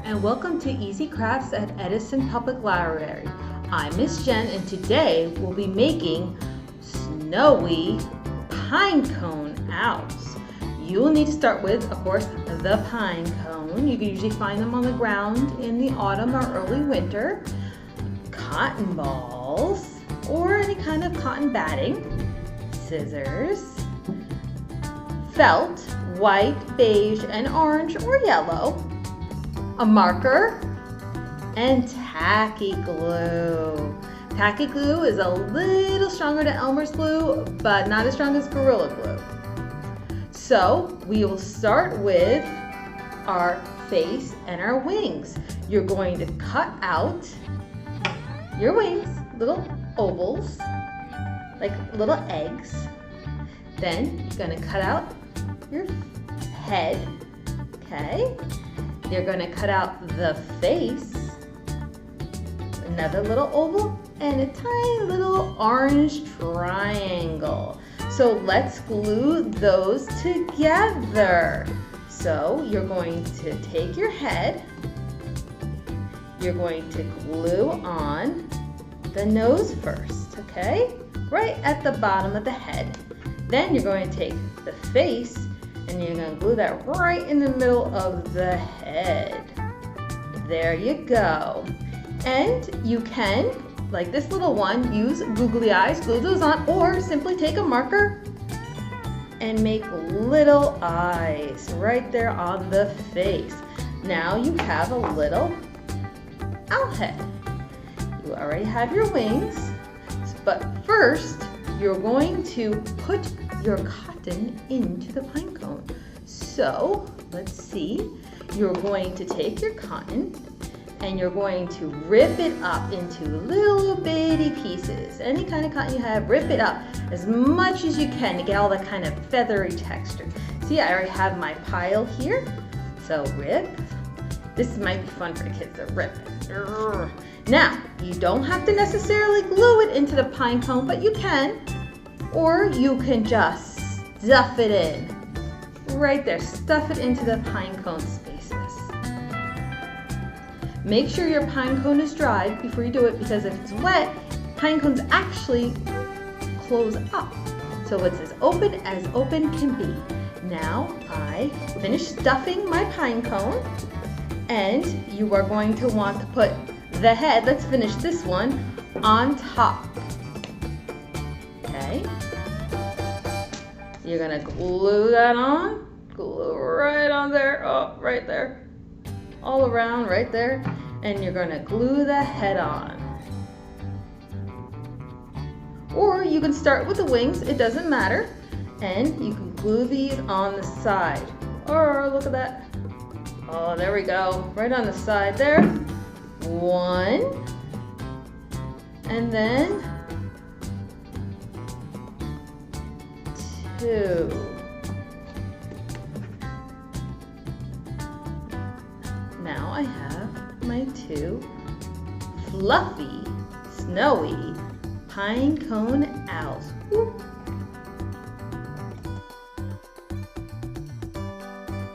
and welcome to Easy Crafts at Edison Public Library. I'm Miss Jen, and today we'll be making snowy pine cone owls. You'll need to start with, of course, the pine cone. You can usually find them on the ground in the autumn or early winter. Cotton balls, or any kind of cotton batting. Scissors. Felt, white, beige, and orange or yellow. A marker, and tacky glue. Tacky glue is a little stronger than Elmer's glue, but not as strong as Gorilla Glue. So we will start with our face and our wings. You're going to cut out your wings, little ovals, like little eggs. Then you're going to cut out your head, okay? You're going to cut out the face, another little oval, and a tiny little orange triangle. So let's glue those together. So you're going to take your head, you're going to glue on the nose first, okay? Right at the bottom of the head. Then you're going to take the face and you're going to glue that right in the middle of the head. There you go. And you can, like this little one, use googly eyes, glue those on, or simply take a marker and make little eyes right there on the face. Now you have a little owl head. You already have your wings, but first you're going to put your cotton into the pine cone. So let's see, you're going to take your cotton and you're going to rip it up into little bitty pieces. Any kind of cotton you have, rip it up as much as you can to get all that kind of feathery texture. See, I already have my pile here. So rip. This might be fun for the kids to rip it. Now, you don't have to necessarily glue it into the pine cone, but you can. Or you can just stuff it in. Right there, stuff it into the pine cone spaces. Make sure your pine cone is dried before you do it, because if it's wet, pine cones actually close up. So it's as open can be. Now I finished stuffing my pine cone, and you are going to want to put the head, let's finish this one, on top. Okay? You're gonna glue that on, glue right on there, oh, right there, all around, right there, and you're gonna glue the head on. Or you can start with the wings, it doesn't matter, and you can glue these on the side. Or look at that, oh, there we go, right on the side there. One, and then two. Now I have my two fluffy, snowy pine cone owls. Whoop.